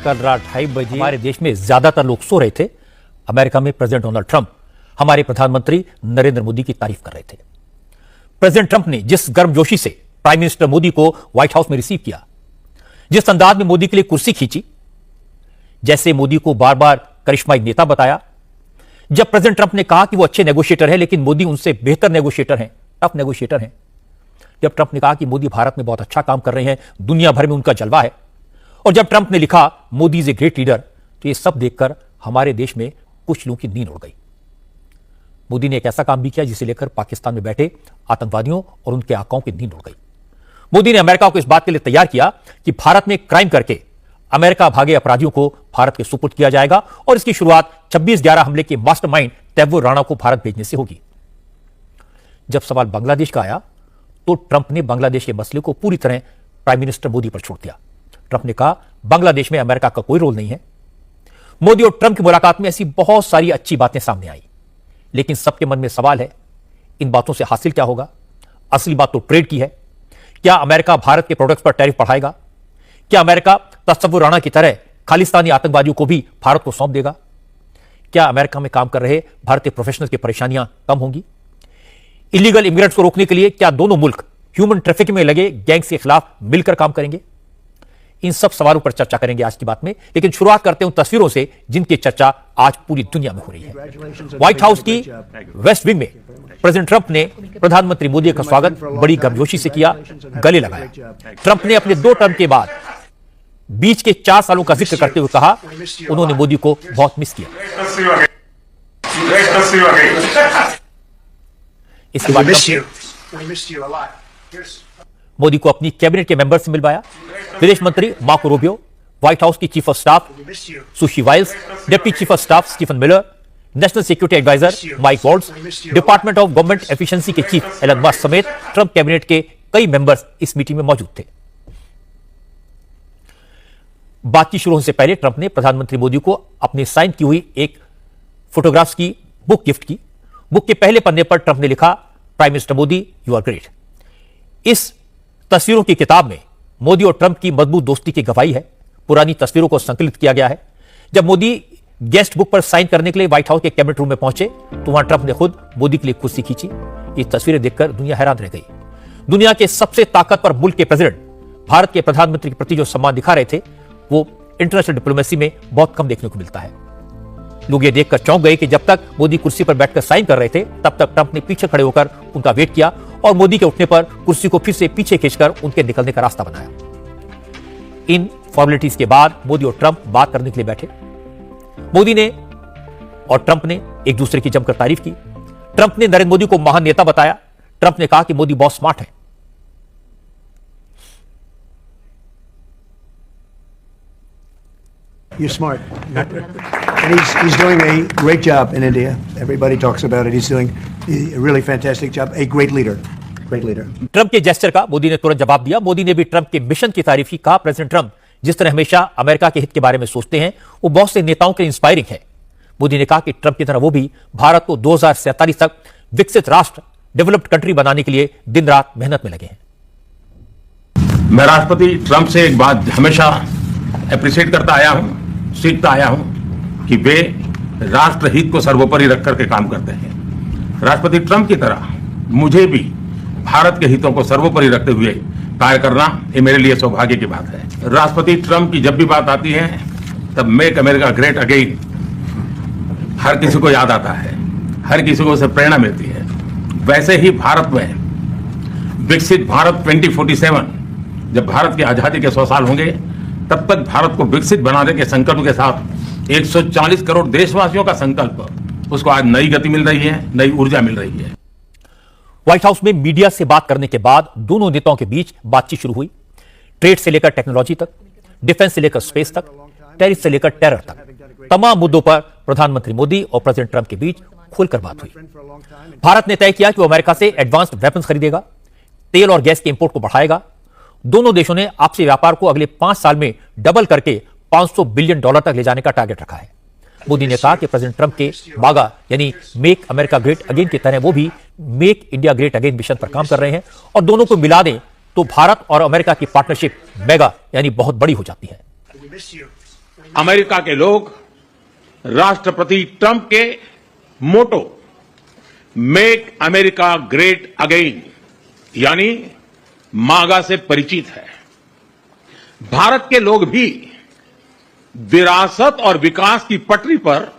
कल रात 2:30 बजे हमारे देश में ज्यादातर लोग सो रहे थे। अमेरिका में प्रेसिडेंट डोनाल्ड ट्रंप हमारे प्रधानमंत्री नरेंद्र मोदी की तारीफ कर रहे थे। प्रेसिडेंट ट्रंप ने जिस गर्मजोशी से प्राइम मिनिस्टर मोदी को व्हाइट हाउस में रिसीव किया, जिस अंदाज में मोदी के लिए कुर्सी खींची, जैसे मोदी को बार बार करिश्माई नेता बताया। जब प्रेसिडेंट ट्रंप ने कहा कि वो अच्छे नेगोशिएटर हैं, लेकिन मोदी उनसे बेहतर नेगोशिएटर हैं, टफ नेगोशिएटर हैं। जब ट्रंप ने कहा कि मोदी भारत में बहुत अच्छा काम कर रहे हैं, दुनिया भर में उनका जलवा है, और जब ट्रंप ने लिखा Modi is a great leader, तो ये सब देखकर हमारे देश में कुछ लोगों की नींद उड़ गई। मोदी ने एक ऐसा काम भी किया जिसे लेकर पाकिस्तान में बैठे आतंकवादियों और उनके आकाओं की नींद उड़ गई। मोदी ने अमेरिका को इस बात के लिए तैयार किया कि भारत में क्राइम करके अमेरिका भागे अपराधियों को भारत के सुपुर्द किया जाएगा, और इसकी शुरुआत 26/11 हमले के मास्टरमाइंड तैमूर राणा को भारत भेजने से होगी। जब सवाल बांग्लादेश का आया तो ट्रंप ने बांग्लादेश के मसले को पूरी तरह प्राइम मिनिस्टर मोदी पर छोड़ दिया। ट्रंप ने कहा बांग्लादेश में अमेरिका का कोई रोल नहीं है। मोदी और ट्रंप की मुलाकात में ऐसी बहुत सारी अच्छी बातें सामने आई, लेकिन सबके मन में सवाल है, इन बातों से हासिल क्या होगा? असली बात तो ट्रेड की है। क्या अमेरिका भारत के प्रोडक्ट्स पर टैरिफ बढ़ाएगा? क्या अमेरिका तस्वुर राणा की तरह खालिस्तानी आतंकवादियों को भी भारत को सौंप देगा? क्या अमेरिका में काम कर रहे भारतीय प्रोफेशनल्स की परेशानियां कम होंगी? इलीगल इमिग्रेंट्स को रोकने के लिए क्या दोनों मुल्क ह्यूमन ट्रैफिकिंग में लगे गैंग्स के खिलाफ मिलकर काम करेंगे? इन सब सवालों पर चर्चा करेंगे आज की बात में, लेकिन शुरुआत करते हैं उन तस्वीरों से जिनकी चर्चा आज पूरी दुनिया में हो रही है। व्हाइट हाउस की वेस्ट विंग में प्रेसिडेंट ट्रंप ने प्रधानमंत्री मोदी का स्वागत बड़ी गर्मजोशी से किया, गले लगाया। ट्रंप ने अपने 2 टर्म के बाद बीच के 4 सालों का जिक्र करते हुए कहा उन्होंने मोदी को बहुत मिस किया। इसके बाद मोदी को अपनी कैबिनेट के मेंबर से मिलवाया। विदेश मंत्री मार्को रूबियो, व्हाइट हाउस की chief of staff Susie Wiles, deputy chief of staff Stephen Miller, national security adviser Mike Waltz, department of government efficiency के चीफ एलन मस्क समेत ट्रंप कैबिनेट के कई मेंबर्स इस मीटिंग में मौजूद थे। बातचीत शुरू होने से पहले ट्रंप ने प्रधानमंत्री मोदी को अपनी साइन की हुई एक फोटोग्राफ्स की बुक गिफ्ट की। बुक के पहले पन्ने पर ट्रंप ने लिखा, prime minister Modi you are great. इस तस्वीरों की किताब में मोदी और ट्रंप की मजबूत दोस्ती की गवाही है। पुरानी तस्वीरों को संकलित किया गया है। जब मोदी गेस्ट बुक पर साइन करने के लिए व्हाइट हाउस के कैबिनेट रूम में पहुंचे तो वहां ट्रंप ने खुद मोदी के लिए कुर्सी खींची। ये तस्वीरें देखकर दुनिया हैरान रह गई। दुनिया के सबसे ताकतवर मुल्क के प्रेसिडेंट भारत के प्रधानमंत्री के प्रति जो सम्मान दिखा रहे थे, वो इंटरनेशनल डिप्लोमेसी में बहुत कम देखने को मिलता है। लोग ये देखकर चौंक गए कि जब तक मोदी कुर्सी पर बैठकर साइन कर रहे थे, तब तक ट्रंप ने पीछे खड़े होकर उनका वेट किया और मोदी के उठने पर कुर्सी को फिर से पीछे खींचकर उनके निकलने का रास्ता बनाया। इन फॉर्मेलिटीज के बाद मोदी और ट्रंप बात करने के लिए बैठे। मोदी ने और ट्रंप ने एक दूसरे की जमकर तारीफ की। ट्रंप ने नरेंद्र मोदी को महान नेता बताया। ट्रंप ने कहा कि मोदी बहुत स्मार्ट है। You're smart. And he's doing a great job in India. Everybody talks about it. He's doing a really fantastic job. A great leader. Great leader. Trump के जेस्चर का मोदी ने तुरंत जवाब दिया। मोदी ने भी ट्रंप के मिशन की तारीफ की। कहा प्रेसिडेंट ट्रंप जिस तरह हमेशा अमेरिका के हित के बारे में सोचते हैं, वो बहुत से नेताओं के लिए इंस्पायरिंग है। मोदी ने कहा कि ट्रंप की तरह वो भी भारत को 2047 तक विकसित राष्ट्र, डेवलप्ड कंट्री बनाने के लिए दिन रात मेहनत में लगे हैं। मैं राष्ट्रपति ट्रंप से एक बात हमेशा अप्रिशिएट करता आया हूं, सीखता आया हूं कि वे राष्ट्रहित को सर्वोपरि रख करके काम करते हैं। राष्ट्रपति ट्रंप की तरह मुझे भी भारत के हितों को सर्वोपरि रखते हुए कार्य करना, ये मेरे लिए सौभाग्य की बात है। राष्ट्रपति ट्रंप की जब भी बात आती है तब मेक अमेरिका ग्रेट अगेन हर किसी को याद आता है, हर किसी को उससे प्रेरणा मिलती है। वैसे ही भारत में विकसित भारत 2047, जब भारत की आजादी के 100 साल होंगे, तब तक भारत को विकसित बनाने के संकल्प के साथ 140 करोड़ देशवासियों का संकल्प, उसको आज नई गति मिल रही है, नई ऊर्जा मिल रही है। व्हाइट हाउस में मीडिया से बात करने के बाद दोनों नेताओं के बीच बातचीत शुरू हुई। ट्रेड से लेकर टेक्नोलॉजी तक, डिफेंस से लेकर स्पेस तक, टैरिफ से लेकर टेरर तक, तमाम मुद्दों पर प्रधानमंत्री मोदी और प्रेसिडेंट ट्रंप के बीच खुलकर बात हुई। भारत ने तय किया कि वो अमेरिका से एडवांस्ड वेपन्स खरीदेगा, तेल और गैस के इंपोर्ट को बढ़ाएगा। दोनों देशों ने आपसी व्यापार को अगले 5 साल में डबल करके $500 बिलियन तक ले जाने का टारगेट रखा है। मोदी ने कहा कि प्रेसिडेंट ट्रंप के मागा यानी मेक अमेरिका ग्रेट अगेन की तरह वो भी make India great again mission पर काम कर रहे हैं, और दोनों को मिला दें तो भारत और अमेरिका की पार्टनरशिप मेगा यानी बहुत बड़ी हो जाती है। अमेरिका के लोग राष्ट्रपति ट्रंप के मोटो मेक अमेरिका ग्रेट अगेन यानी मागा से परिचित है। भारत के लोग भी विरासत और विकास की पटरी पर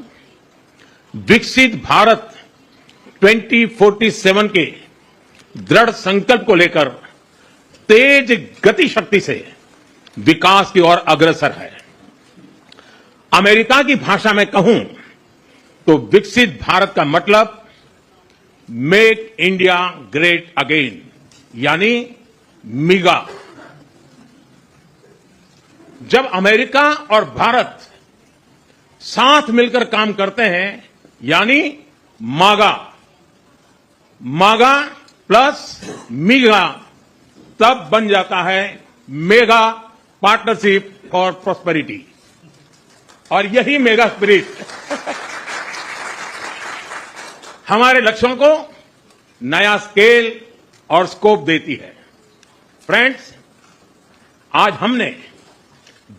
विकसित भारत 2047 के दृढ़ संकल्प को लेकर तेज गति शक्ति से विकास की ओर अग्रसर है। अमेरिका की भाषा में कहूं तो विकसित भारत का मतलब मेक इंडिया ग्रेट अगेन यानी मिगा। जब अमेरिका और भारत साथ मिलकर काम करते हैं यानी मागा, मागा प्लस मिगा, तब बन जाता है मेगा पार्टनरशिप फॉर प्रॉस्पेरिटी। और यही मेगा स्पिरिट हमारे लक्ष्यों को नया स्केल और स्कोप देती है। फ्रेंड्स, आज हमने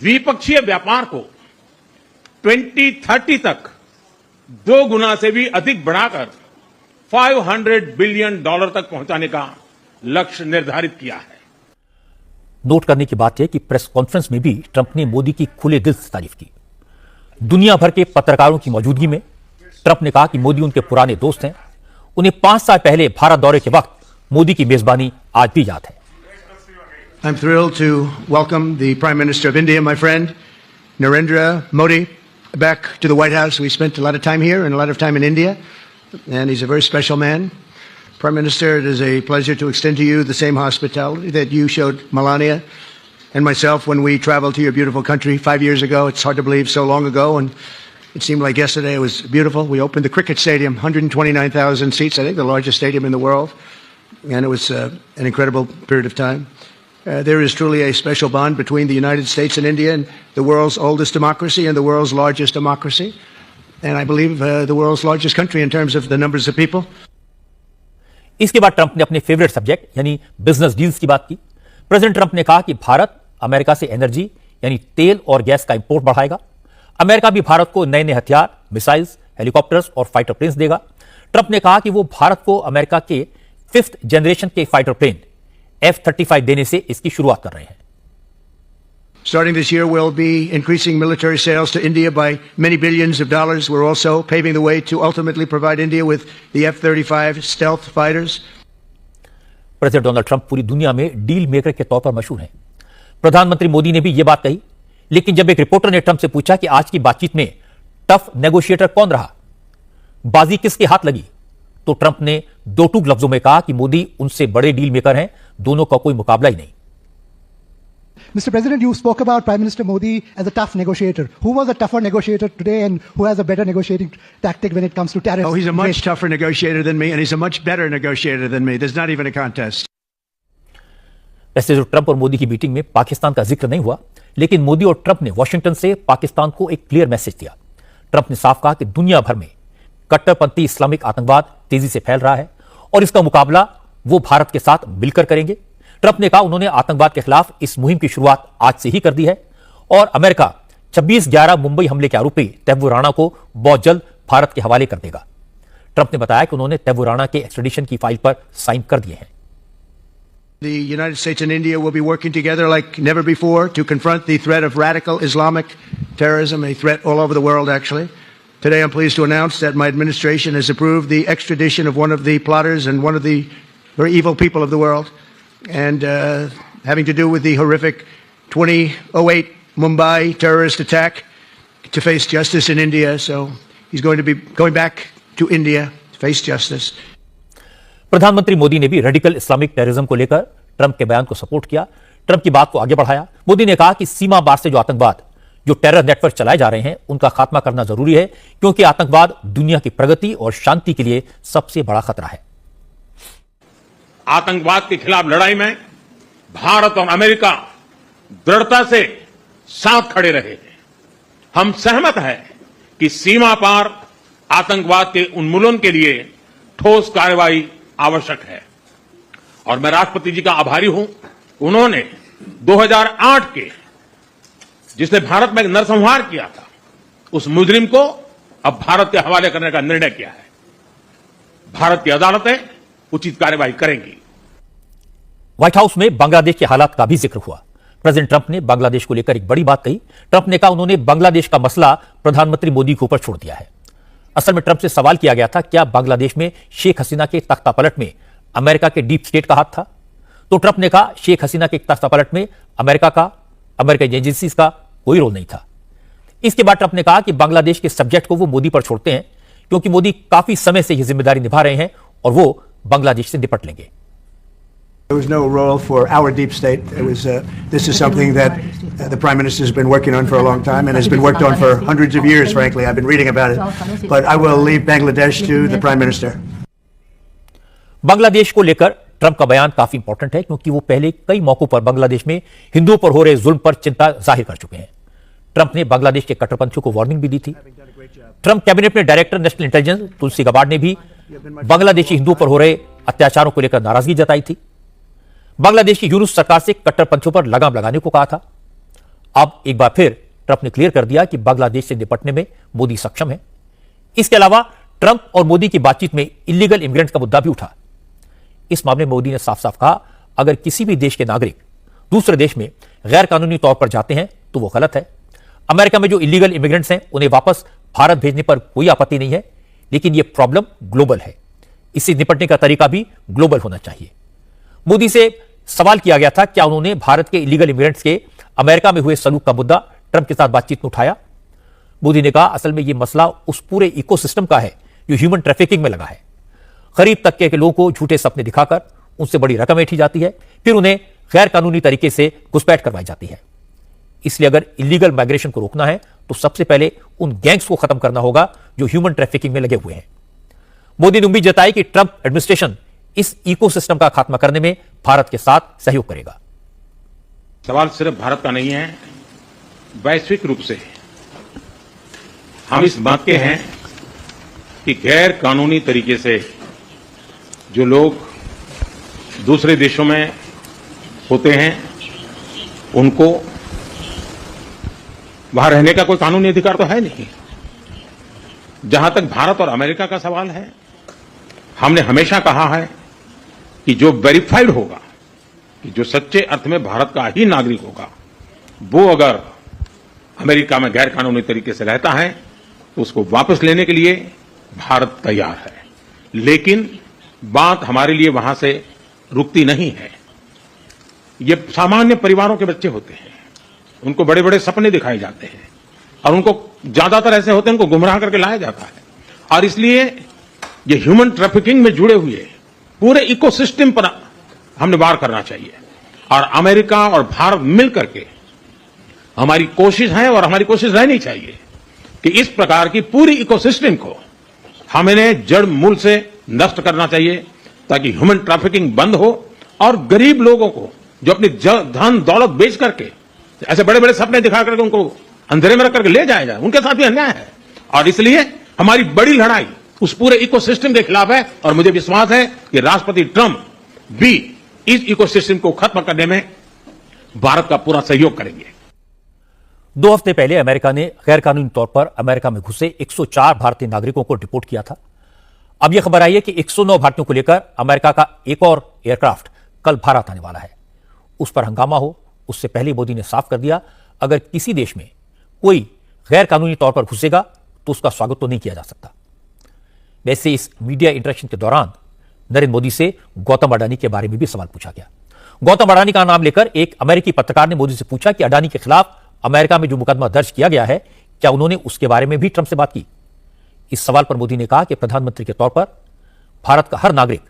द्विपक्षीय व्यापार को 2030 तक 2 गुना से भी अधिक बढ़ाकर $500 बिलियन तक पहुंचाने का लक्ष्य निर्धारित किया है। नोट करने की बात है कि प्रेस कॉन्फ्रेंस में भी ट्रंप ने मोदी की खुले दिल से तारीफ की। दुनिया भर के पत्रकारों की मौजूदगी में ट्रंप ने कहा कि मोदी उनके पुराने दोस्त हैं। उन्हें 5 साल पहले भारत दौरे के वक्त मोदी की मेजबानी आज भी याद है। I'm thrilled to welcome the Prime Minister of India, my friend, Narendra Modi, back to the White House. We spent a lot of time here and a lot of time in India, and he's a very special man. Prime Minister, it is a pleasure to extend to you the same hospitality that you showed Melania and myself when we traveled to your beautiful country 5 years ago. It's hard to believe so long ago, and it seemed like yesterday. It was beautiful. We opened the cricket stadium, 129,000 seats, I think the largest stadium in the world, and it was an incredible period of time. There is truly a special bond between the United States and India, and the world's oldest democracy and the world's largest democracy, and I believe the world's largest country in terms of the numbers of people. इसके बाद Trump ने अपने favourite subject यानी business deals की बात की। President Trump ने कहा कि भारत अमेरिका से एनर्जी यानी तेल और गैस का इंपोर्ट बढ़ाएगा। अमेरिका भी भारत को नए नए हथियार, मिसाइल्स, हेलीकॉप्टर्स और फाइटर प्लेन्स देगा। ट्रंप ने कहा कि वो भारत को अमेरिका के 5th जनरेशन के फाइटर प्लेन F-35 देने से इसकी शुरुआत कर रहे हैं। Starting this year, we'll be increasing military sales to India by many billions of dollars. We're also paving the way to ultimately provide India with the F-35 stealth fighters. President Donald Trump पूरी दुनिया में deal maker के तौर पर मशहूर हैं। प्रधानमंत्री मोदी ने भी यह बात कही, लेकिन जब एक रिपोर्टर ने ट्रंप से पूछा कि आज की बातचीत में टफ नेगोशिएटर कौन रहा, बाजी किसके हाथ लगी, तो ट्रंप ने 2 टूक लफ्जों में कहा कि मोदी उनसे बड़े डील मेकर हैं, दोनों का कोई मुकाबला ही नहीं। Mr. President, you spoke about Prime Minister Modi as a tough negotiator. Who was a tougher negotiator today and who has a better negotiating tactic when it comes to tariffs? Oh, he's a much tougher negotiator than me, and he's a much better negotiator than me. There's not even a contest. वैसे जो Trump और मोदी की meeting में पाकिस्तान का जिक्र नहीं हुआ, लेकिन मोदी और ट्रंप ने वॉशिंगटन से पाकिस्तान को एक क्लियर मैसेज दिया। ट्रंप ने साफ कहा कि दुनिया भर में कट्टरपंथी इस्लामिक आतंकवाद तेजी से फैल रहा है और इसका मुकाबला वो भारत के साथ मिलकर करेंगे। ट्रंप ने कहा उन्होंने आतंकवाद के खिलाफ इस मुहिम की शुरुआत आज से ही कर दी है और अमेरिका 26/11 मुंबई हमले के आरोपी तैमूर राणा को बहुत जल्द भारत के हवाले कर देगा। ट्रंप ने बताया कि उन्होंने तैमूर राणा के एक्स्ट्रेडिशन की फाइल पर साइन कर दिए हैं। The United States and India will be working together like never before to confront the threat of radical Islamic terrorism, a threat all over the world, actually. Today, I'm pleased to announce that my administration has approved the extradition of one of the plotters and one of the very evil people of the world, and having to do with the horrific 2008 Mumbai terrorist attack, to face justice in India. So he's going to be going back to India to face justice. प्रधानमंत्री मोदी ने भी radical Islamic terrorism को लेकर Trump के बयान को support किया। Trump की बात को आगे बढ़ाया। मोदी ने कहा कि सीमा पार से जो आतंकवाद, जो टेरर नेटवर्क चलाए जा रहे हैं, उनका खात्मा करना जरूरी है, क्योंकि आतंकवाद दुनिया की प्रगति और शांति के लिए सबसे बड़ा खतरा है। आतंकवाद के खिलाफ लड़ाई में भारत और अमेरिका दृढ़ता से साथ खड़े रहे। हम सहमत हैं कि सीमा पार आतंकवाद के उन्मूलन के लिए ठोस कार्रवाई आवश्यक है और मैं राष्ट्रपति जी का आभारी हूं। उन्होंने 2008 के जिसने भारत में नरसंहार किया था, उस मुजरिम को अब भारत के हवाले करने का निर्णय किया है। भारत की अदालतें उचित कार्यवाही करेंगी। व्हाइट हाउस में बांग्लादेश के हालात का भी जिक्र हुआ। प्रेसिडेंट ट्रंप ने बांग्लादेश को लेकर एक बड़ी बात कही। ट्रंप ने कहा उन्होंने बांग्लादेश का मसला प्रधानमंत्री मोदी के ऊपर छोड़ दिया है। असल में ट्रंप से सवाल किया गया था, क्या बांग्लादेश में शेख हसीना के तख्तापलट में अमेरिका के डीप स्टेट का हाथ था? तो ट्रंप ने कहा शेख हसीना के तख्तापलट में अमेरिकन एजेंसीज का कोई रोल नहीं था। इसके बाद ट्रंप ने कहा कि बांग्लादेश के सब्जेक्ट को वो मोदी पर छोड़ते हैं, क्योंकि मोदी काफी समय से यह जिम्मेदारी निभा रहे हैं और वो बांग्लादेश से निपट लेंगे। There was no role for our deep state. This is something that the Prime Minister has been working on for a long time and has been worked on for hundreds of years, frankly. I've been reading about it. But I will leave Bangladesh to the Prime Minister. Bangladesh को लेकर Trump का बयान काफी important है, क्योंकि वो पहले कई मौकों पर बांग्लादेश में हिंदुओं पर हो रहे जुल्म पर चिंता जाहिर कर चुके हैं। ट्रंप ने बांग्लादेश के कट्टरपंथियों को वार्निंग भी दी थी। ट्रंप कैबिनेट में डायरेक्टर नेशनल इंटेलिजेंस तुलसी गबार्ड ने भी बांग्लादेशी हिंदुओं पर हो रहे अत्याचारों को लेकर नाराजगी जताई थी। बांग्लादेश की यूनुस सरकार से कट्टरपंथियों पर लगाम लगाने को कहा था। अब एक बार फिर ट्रंप ने क्लियर कर दिया कि बांग्लादेश से निपटने में मोदी सक्षम है। इसके अलावा ट्रंप और मोदी की बातचीत में इलीगल इमिग्रेंट्स का मुद्दा भी उठा। इस मामले में मोदी ने साफ साफ कहा, अगर किसी भी देश के नागरिक दूसरे देश में गैर कानूनी तौर पर जाते हैं तो वो गलत है। अमेरिका में जो इलीगल इमिग्रेंट्स हैं उन्हें वापस भारत भेजने पर कोई आपत्ति नहीं है, लेकिन यह प्रॉब्लम ग्लोबल है। इससे निपटने का तरीका भी ग्लोबल होना चाहिए। मोदी से सवाल किया गया था, क्या उन्होंने भारत के इलीगल इमिग्रेंट्स के अमेरिका में हुए सलूक का मुद्दा ट्रंप के साथ बातचीत में उठाया। मोदी ने कहा, असल में यह मसला उस पूरे इकोसिस्टम का है जो ह्यूमन ट्रैफिकिंग में लगा है। गरीब तबके के लोगों को झूठे सपने दिखाकर उनसे बड़ी रकम ऐंठी जाती है, फिर उन्हें गैर कानूनी तरीके से घुसपैठ करवाई जाती है। इसलिए अगर इलीगल माइग्रेशन को रोकना है तो सबसे पहले उन गैंग्स को खत्म करना होगा जो ह्यूमन ट्रैफिकिंग में लगे हुए हैं। मोदी ने उम्मीद जताई कि ट्रंप एडमिनिस्ट्रेशन इस इकोसिस्टम का खात्मा करने में भारत के साथ सहयोग करेगा। सवाल सिर्फ भारत का नहीं है, वैश्विक रूप से हम इस बात के हैं कि गैर कानूनी तरीके से जो लोग दूसरे देशों में होते हैं उनको वहां रहने का कोई कानूनी अधिकार तो है नहीं। जहां तक भारत और अमेरिका का सवाल है, हमने हमेशा कहा है कि जो वेरीफाइड होगा, कि जो सच्चे अर्थ में भारत का ही नागरिक होगा, वो अगर अमेरिका में गैर कानूनी तरीके से रहता है तो उसको वापस लेने के लिए भारत तैयार है। लेकिन बात हमारे लिए वहां से रुकती नहीं है। ये सामान्य परिवारों के बच्चे होते हैं, उनको बड़े बड़े सपने दिखाए जाते हैं और उनको ज्यादातर ऐसे होते हैं उनको गुमराह करके लाया जाता है। और इसलिए ये ह्यूमन ट्रैफिकिंग में जुड़े हुए पूरे इकोसिस्टम पर हमने वार करना चाहिए। और अमेरिका और भारत मिलकर के हमारी कोशिश है और हमारी कोशिश रहनी चाहिए कि इस प्रकार की पूरी इकोसिस्टम को हमें जड़ मूल से नष्ट करना चाहिए, ताकि ह्यूमन ट्रैफिकिंग बंद हो और गरीब लोगों को जो अपनी धन दौलत बेच करके ऐसे बड़े बड़े सपने दिखा करके उनको अंधेरे में रख करके ले जाया जाए, उनके साथ भी अन्याय है। और इसलिए हमारी बड़ी लड़ाई उस पूरे इकोसिस्टम के खिलाफ है और मुझे विश्वास है कि राष्ट्रपति ट्रंप भी इस इकोसिस्टम को खत्म करने में भारत का पूरा सहयोग करेंगे। 2 हफ्ते पहले अमेरिका ने गैर कानूनी तौर पर अमेरिका में घुसे 104 भारतीय नागरिकों को डिपोर्ट किया था। अब यह खबर आई है कि 109 भारतीयों को लेकर अमेरिका का एक और एयरक्राफ्ट कल भारत आने वाला है। उस पर हंगामा हो उससे पहले मोदी ने साफ कर दिया, अगर किसी देश में कोई गैर कानूनी तौर पर घुसेगा तो उसका स्वागत तो नहीं किया जा सकता। वैसे इस मीडिया इंटरेक्शन के दौरान नरेंद्र मोदी से गौतम अडानी के बारे में भी सवाल पूछा गया। गौतम अडानी का नाम लेकर एक अमेरिकी पत्रकार ने मोदी से पूछा कि अडानी के खिलाफ अमेरिका में जो मुकदमा दर्ज किया गया है, क्या उन्होंने उसके बारे में भी ट्रंप से बात की? इस सवाल पर मोदी ने कहा कि प्रधानमंत्री के तौर पर भारत का हर नागरिक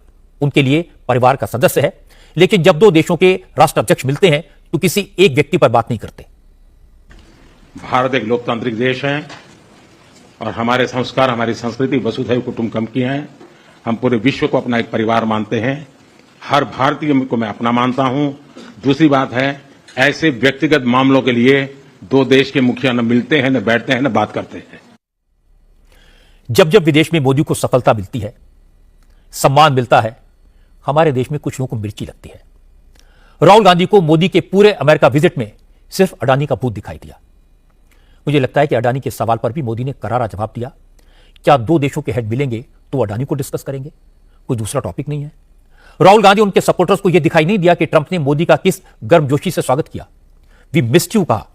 उनके लिए परिवार का सदस्य है, लेकिन जब 2 देशों के राष्ट्राध्यक्ष मिलते हैं तो किसी एक व्यक्ति पर बात नहीं करते। भारत एक लोकतांत्रिक देश है और हमारे संस्कार, हमारी संस्कृति वसुधैव कुटुंबकम की है। हम पूरे विश्व को अपना एक परिवार मानते हैं। हर भारतीय को मैं अपना मानता हूं। दूसरी बात है, ऐसे व्यक्तिगत मामलों के लिए 2 देश के मुखिया न मिलते हैं, न बैठते हैं, न बात करते हैं। जब जब विदेश में मोदी को सफलता मिलती है, सम्मान मिलता है, हमारे देश में कुछ लोगों को मिर्ची लगती है। राहुल गांधी को मोदी के पूरे अमेरिका विजिट में सिर्फ अडानी का भूत दिखाई दिया। मुझे लगता है कि अडानी के सवाल पर भी मोदी ने करारा जवाब दिया। क्या दो देशों के हेड मिलेंगे तो अडानी को डिस्कस करेंगे, कोई दूसरा टॉपिक नहीं है। राहुल गांधी और उनके सपोर्टर्स को यह दिखाई नहीं दिया कि ट्रंप ने मोदी का किस गर्मजोशी से स्वागत किया। वी मिस्ड यू कहा,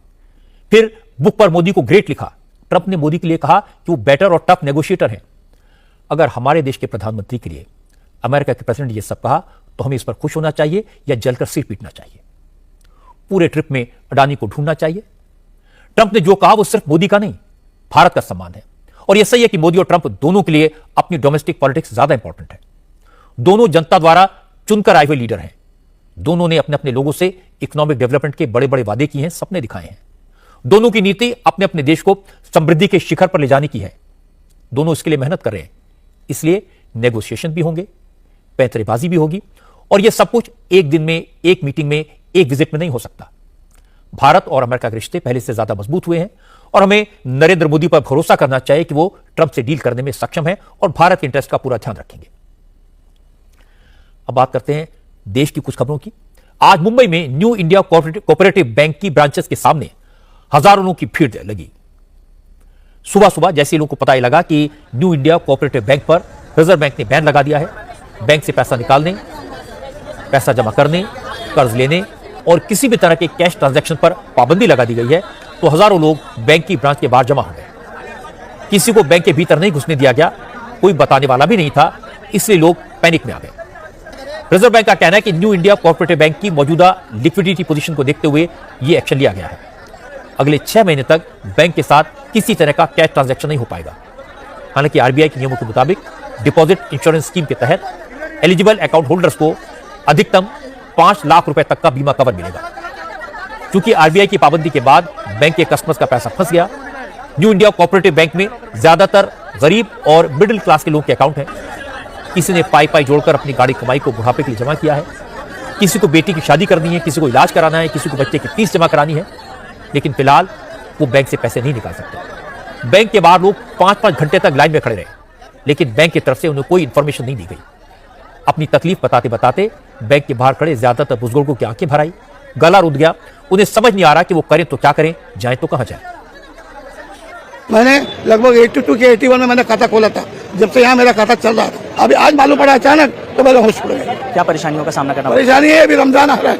फिर बुक पर मोदी को ग्रेट लिखा। ट्रंप ने मोदी के लिए कहा कि वो बेटर और टफ नेगोशिएटर है। अगर हमारे देश के प्रधानमंत्री के लिए अमेरिका के प्रेसिडेंट ये सब कहा तो हमें इस पर खुश होना चाहिए या जलकर सिर पीटना चाहिए। पूरे ट्रिप में अडानी को ढूंढना चाहिए। ट्रंप ने जो कहा वो सिर्फ मोदी का नहीं, भारत का सम्मान है। और यह सही है कि मोदी और ट्रंप दोनों के लिए अपनी डोमेस्टिक पॉलिटिक्स ज्यादा इंपॉर्टेंट है। दोनों जनता द्वारा चुनकर आए हुए लीडर हैं। दोनों ने अपने अपने लोगों से इकोनॉमिक डेवलपमेंट के बड़े बड़े वादे किए हैं, सपने दिखाए हैं। दोनों की नीति अपने अपने देश को समृद्धि के शिखर पर ले जाने की है। दोनों इसके लिए मेहनत कर रहे हैं। इसलिए नेगोशिएशन भी होंगे, पैंतरेबाजी भी होगी, और यह सब कुछ एक दिन में, एक मीटिंग में, एक विजिट में नहीं हो सकता। भारत और अमेरिका के रिश्ते पहले से ज्यादा मजबूत हुए हैं और हमें नरेंद्र मोदी पर भरोसा करना चाहिए कि वो ट्रंप से डील करने में सक्षम है और भारत के इंटरेस्ट का पूरा ध्यान रखेंगे। अब बात करते हैं देश की कुछ खबरों की। आज मुंबई में न्यू इंडिया कोऑपरेटिव बैंक की ब्रांचेस के सामने हजारों लोगों की भीड़ लगी। सुबह सुबह जैसे लोगों को पता लगा कि न्यू इंडिया कोऑपरेटिव बैंक पर रिजर्व बैंक ने बैन लगा दिया है, बैंक से पैसा निकालने, पैसा जमा करने, कर्ज लेने और किसी भी तरह के कैश ट्रांजैक्शन पर पाबंदी लगा दी गई है, तो हजारों लोग बैंक की ब्रांच के बाहर जमा हो गए। किसी को बैंक के भीतर नहीं घुसने दिया गया, कोई बताने वाला भी नहीं था, इसलिए लोग पैनिक में आ गए। रिजर्व बैंक का कहना है कि न्यू इंडिया कोऑपरेटिव बैंक की मौजूदा लिक्विडिटी पोजीशन को देखते हुए यह एक्शन लिया गया है। अगले 6 महीने तक बैंक के साथ किसी तरह का कैश ट्रांजैक्शन नहीं हो पाएगा। हालांकि आरबीआई के नियमों के मुताबिक डिपॉजिट इंश्योरेंस स्कीम के तहत एलिजिबल अकाउंट होल्डर्स को अधिकतम 5 लाख रुपए तक का बीमा कवर मिलेगा। क्योंकि आरबीआई की पाबंदी के बाद बैंक के कस्टमर्स का पैसा फंस गया, न्यू इंडिया कोऑपरेटिव बैंक में ज्यादातर गरीब और मिडिल क्लास के लोगों के अकाउंट हैं। किसी ने पाई जोड़कर अपनी गाड़ी कमाई को बुढ़ापे के लिए जमा किया है, किसी को बेटी की शादी करनी है, किसी को इलाज कराना है, किसी को बच्चे की फीस जमा करानी है, लेकिन फिलहाल वो बैंक से पैसे नहीं निकाल सकते। बैंक के बाहर लोग 5-5 घंटे तक लाइन में खड़े रहे, लेकिन बैंक की तरफ से उन्हें कोई इंफॉर्मेशन नहीं दी गई। अपनी तकलीफ बताते बताते बैंक के बाहर खड़े ज्यादातर बुजुर्गों की आंखें भर आई, गला रुध गया। उन्हें समझ नहीं आ रहा कि वो करें तो क्या करें, जाए तो कहां जाए। मैंने लगभग 82 के 81 में मैंने खाता खोला था, जब से यहाँ मेरा खाता चल रहा था। अभी आज मालूम पड़ा अचानक, तो मेरे होश उड़ गए। क्या परेशानियों का सामना करना परेशानी है, अभी रमजान आ रहा है,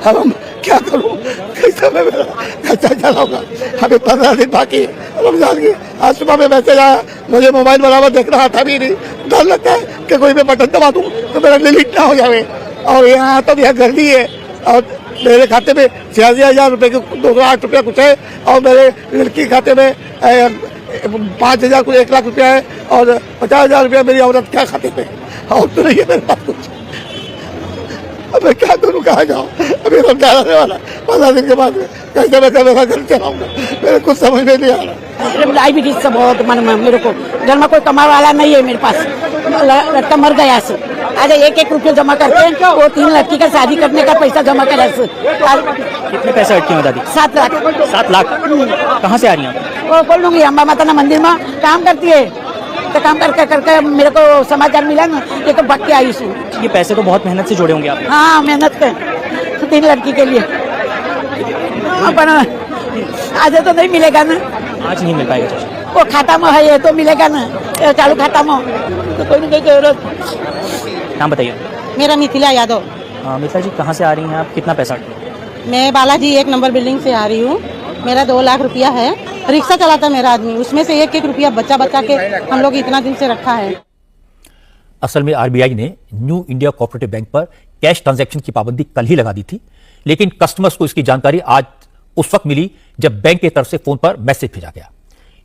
अब हम क्या करूँ, कैसे मैं मेरा खर्चा चलाऊंगा। अभी 15 दिन बाकी है रमजान की। आज सुबह में मैसेज आया, मुझे मोबाइल बराबर देखना आता भी नहीं, डर लगता है कि कोई मैं बटन दबा दूँ तो मेरा डिलीट ना हो जाए। और यहाँ तो यह गर्दी है, और मेरे खाते में 86,000 रुपये के 208 रुपया कुछ है, और मेरे लड़की खाते में 5,000 कुछ 1 लाख रुपया है, और 50,000 रुपया मेरी औरत क्या खाते में, और तो नहीं है मेरे पास कुछ। अब मैं क्या करूँ, कहाँ जाऊँ। अभी रमजान आने वाला, 15 दिन के बाद कैसे मैं मेरा घर चलाऊंगा, मेरे कुछ समझ में नहीं आ रहा। डायबिटीज से बहुत मन में मेरे को, घर में कोई कमाने वाला नहीं है मेरे पास, लड़का मर गया से। आज 1-1 रुपये जमा करके वो 3 लड़की का शादी करने का पैसा जमा करा से। कितने पैसे अटके हैं दादी? 7 लाख। 7 लाख कहाँ से आ रही हैं? वो बोल दूंगी, अम्बा माता ना मंदिर में काम करती है, तो काम करके मेरे को समाचार मिला ना, ये तो भाग के आई हूँ। ये पैसे तो बहुत मेहनत से जोड़े होंगे आप? हाँ, मेहनत कर 3 लड़की के लिए, पर आज तो नहीं मिलेगा ना। आज नहीं मिल पाएगा चाचा। वो खाता में है, ये तो मिलेगा ना, चालू खाता में तो कोई नहीं जरूरत। नाम बताइए। मेरा मिथिला यादव। मिथिला जी, कहाँ से आ रही हैं आप? कितना पैसा अटके? मैं बालाजी 1 नंबर बिल्डिंग से आ रही हूँ। मेरा 2 लाख रुपया है। रिक्शा चलाता मेरा आदमी, उसमें से 1-1 रुपया बचा के हम लोग इतना दिन से रखा है। असल में आरबीआई ने न्यू इंडिया कोऑपरेटिव बैंक पर कैश ट्रांजैक्शन की पाबंदी कल ही लगा दी थी, लेकिन कस्टमर्स को इसकी जानकारी आज उस वक्त मिली जब बैंक की तरफ से फोन पर मैसेज भेजा गया।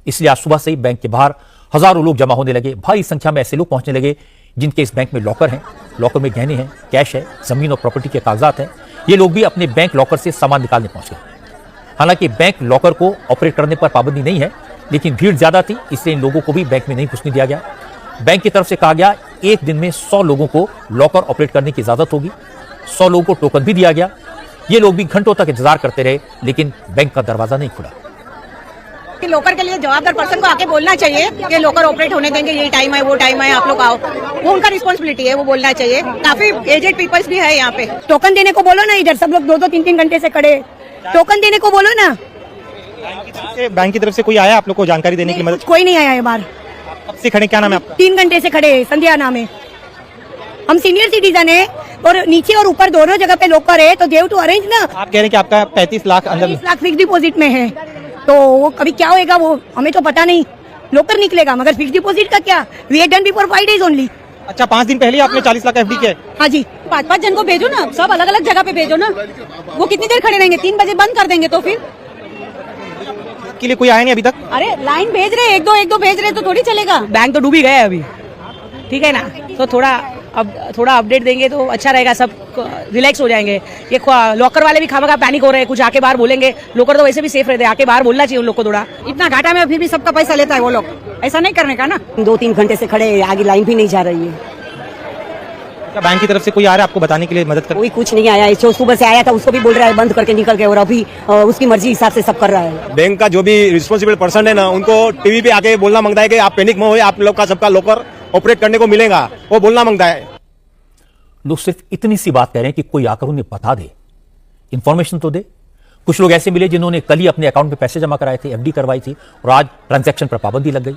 इसलिए आज सुबह से ही बैंक के बाहर हजारों लोग जमा होने लगे। भारी संख्या में ऐसे लोग पहुंचने लगे जिनके इस बैंक में लॉकर हैं, लॉकर में गहने हैं, कैश है, जमीन और प्रॉपर्टी के कागजात हैं। ये लोग भी अपने बैंक लॉकर से सामान निकालने पहुंच गए। हालांकि बैंक लॉकर को ऑपरेट करने पर पाबंदी नहीं है, लेकिन भीड़ ज्यादा थी, इसलिए इन लोगों को भी बैंक में नहीं घुसने दिया गया। बैंक की तरफ से कहा गया एक दिन में 100 लोगों को लॉकर ऑपरेट करने की इजाजत होगी। 100 लोगों को टोकन भी दिया गया। ये लोग भी घंटों तक इंतजार करते रहे, लेकिन बैंक का दरवाजा नहीं खुला। लोकर के लिए जवाबदार पर्सन को आके बोलना चाहिए कि लोकर ऑपरेट होने देंगे, ये टाइम है, वो टाइम है, आप लोग आओ। वो उनका रिस्पॉन्सिबिलिटी है, वो बोलना चाहिए। काफी एजेड पीपल्स भी है यहाँ पे। टोकन देने को बोलो ना, इधर सब लोग 2-2, 3-3 घंटे से खड़े, टोकन देने को बोलो ना। बैंक की तरफ से कोई आया आप लोग को जानकारी देने की मदद? कोई नहीं आया है बाहर। कब से खड़े, क्या नाम है आपका? 3 घंटे से खड़े हैं, संध्या नाम है। हम सीनियर सिटीजन है और नीचे और ऊपर दोनों जगह पे लॉकर है, तो देव टू अरेंज ना। आप कह रहे हैं कि आपका 35 लाख अंदर 30 लाख फिक्स डिपॉजिट में है, तो वो कभी क्या होएगा वो हमें तो पता नहीं। लॉकर निकलेगा मगर फिक्स डिपॉजिट का क्या? We have done before 5 days only. अच्छा, 5 दिन पहले आपने 40 लाख एफडी किया? हाँ जी। 5-5 जन को भेजो ना, सब अलग अलग जगह पे भेजो ना। वो कितनी देर खड़े रहेंगे? 3 बजे बंद कर देंगे तो फिर के लिए कोई आया नहीं अभी तक? अरे लाइन भेज रहे, एक दो भेज रहे तो थोड़ी चलेगा। बैंक तो डूबी गए अभी, ठीक है ना, तो थोड़ा अपडेट देंगे तो अच्छा रहेगा, सब रिलैक्स हो जाएंगे। ये लॉकर वाले भी खामखा पैनिक हो रहे हैं, कुछ आके बाहर बोलेंगे। लॉकर तो वैसे भी सेफ रहते हैं, आके बाहर बोलना चाहिए उन लोग को थोड़ा। इतना घाटा में फिर भी सबका पैसा लेता है वो लोग, ऐसा नहीं करने का ना। 2-3 घंटे से खड़े, आगे लाइन भी नहीं जा रही है। क्या बैंक की तरफ से कोई आ रहा है आपको बताने के लिए, मदद कर? कोई कुछ नहीं आया है, जो सुबह से आया था उसको भी बोल रहा है बंद करके निकल गए, और अभी उसकी मर्जी हिसाब से सब कर रहा है। बैंक का जो भी रिस्पॉन्सिबल पर्सन है ना, उनको टीवी पे आके बोलना मांगता है कि आप पैनिक में हो, आप लोग का सबका लॉकर ऑपरेट करने को मिलेगा, वो बोलना मांगता है। लोग सिर्फ इतनी सी बात कह रहे हैं कि कोई आकर उन्हें बता दे, इंफॉर्मेशन तो दे। कुछ लोग ऐसे मिले जिन्होंने कल ही अपने अकाउंट में पैसे जमा कराए थे, एफडी करवाई थी, और आज ट्रांजैक्शन पर पाबंदी लग गई।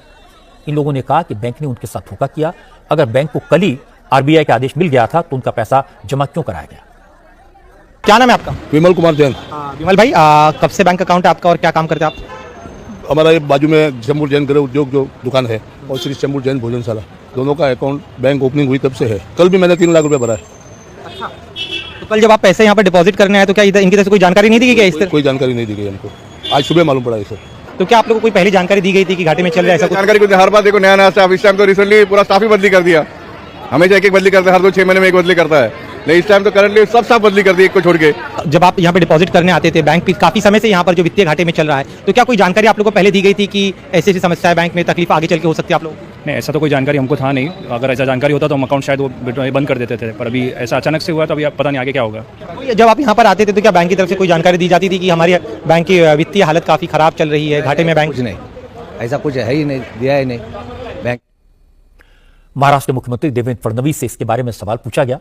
इन लोगों ने कहा कि बैंक ने उनके साथ धोखा किया। अगर बैंक को कल ही आरबीआई का आदेश मिल गया था तो उनका पैसा जमा क्यों कराया गया? क्या नाम है आपका? विमल कुमार जैन। विमल भाई, कब से बैंक अकाउंट है आपका और क्या काम करते हैं आप? हमारा ये बाजू में चंबूर जैन गृह उद्योग जो दुकान है और श्री चंबूर जैन भोजनशाला, दोनों का अकाउंट बैंक ओपनिंग हुई तब से है। कल भी मैंने 3 लाख रुपए भरा है। तो कल जब आप पैसे यहाँ पर डिपॉजिट करने आए तो क्या इनकी तरफ से कोई जानकारी नहीं दी गई क्या इस तरह? कोई जानकारी नहीं दी गई हमको, आज सुबह मालूम पड़ा है सर। तो क्या आप लोगों को कोई पहली जानकारी दी गई थी कि घाटे में चल रहा है ऐसा कुछ? जानकारी कुछ हर बार देखो नया स्टाफ, इस टाइम तो रिसेंटली पूरा स्टाफ ही बदली कर दिया। हमेशा एक बदली करता है, हर 2-6 महीने में एक बदली करता है, लेकिन इस टाइम तो करंटली सब स्टाफ बदली कर दी एक को छोड़ के। जब आप यहाँ पे डिपॉजिट करने आते थे, बैंक काफी समय से यहाँ पर जो वित्तीय घाटे में चल रहा है, तो क्या कोई जानकारी आप लोगों को पहले दी गई थी कि ऐसी ऐसी समस्या है बैंक में, तकलीफ आगे चल के हो सकती है आप लोग? नहीं, ऐसा तो कोई जानकारी हमको था नहीं। अगर ऐसा जानकारी होता तो हम अकाउंट शायद वो बंद कर देते थे, पर अभी ऐसा अचानक से हुआ तो अभी पता नहीं आगे क्या होगा। जब आप यहाँ पर आते थे तो क्या बैंक की तरफ से कोई जानकारी दी जाती थी कि हमारी बैंक की वित्तीय हालत काफी खराब चल रही है, घाटे में बैंक? कुछ नहीं, ऐसा कुछ है ही नहीं, दिया ही नहीं बैंक। महाराष्ट्र के मुख्यमंत्री देवेंद्र फडणवीस से इसके बारे में सवाल पूछा गया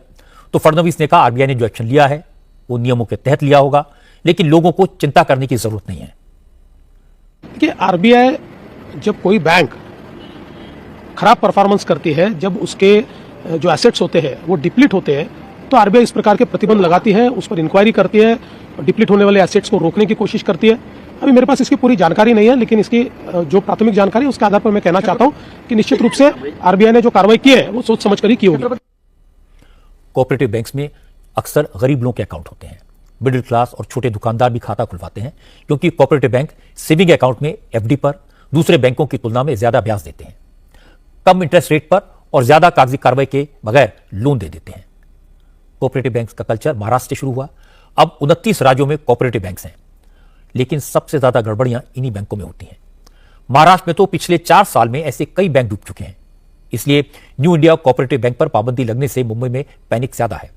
तो फडणवीस ने कहा आरबीआई ने जो एक्शन लिया है वो नियमों के तहत लिया होगा, लेकिन लोगों को चिंता करने की जरूरत नहीं है। कि आरबीआई जब कोई बैंक खराब परफॉर्मेंस करती है, जब उसके जो एसेट्स होते हैं वो डिप्लीट होते हैं, तो आरबीआई इस प्रकार के प्रतिबंध लगाती है, उस पर इंक्वायरी करती है, डिप्लीट होने वाले एसेट्स को रोकने की कोशिश करती है। अभी मेरे पास इसकी पूरी जानकारी नहीं है, लेकिन इसकी जो प्राथमिक जानकारी है उसके आधार पर मैं कहना चाहता हूं कि निश्चित रूप से आरबीआई ने जो कार्रवाई की है वो सोच समझ कर ही की होगी। कोऑपरेटिव बैंक्स में अक्सर गरीब लोगों के अकाउंट होते हैं। मिडिल क्लास और छोटे दुकानदार भी खाता खुलवाते हैं, क्योंकि कोऑपरेटिव बैंक सेविंग अकाउंट में एफडी पर दूसरे बैंकों की तुलना में ज्यादा ब्याज देते हैं, कम इंटरेस्ट रेट पर और ज्यादा कागजी कार्रवाई के बगैर लोन दे देते हैं। कोऑपरेटिव बैंक का कल्चर महाराष्ट्र से शुरू हुआ। अब 29 राज्यों में कोऑपरेटिव बैंक्स हैं, लेकिन सबसे ज्यादा गड़बड़ियां इन्हीं बैंकों में होती हैं। महाराष्ट्र में तो पिछले 4 साल में ऐसे कई बैंक डूब चुके हैं। इसलिए न्यू इंडिया कोऑपरेटिव बैंक पर पाबंदी लगने से मुंबई में पैनिक ज्यादा है।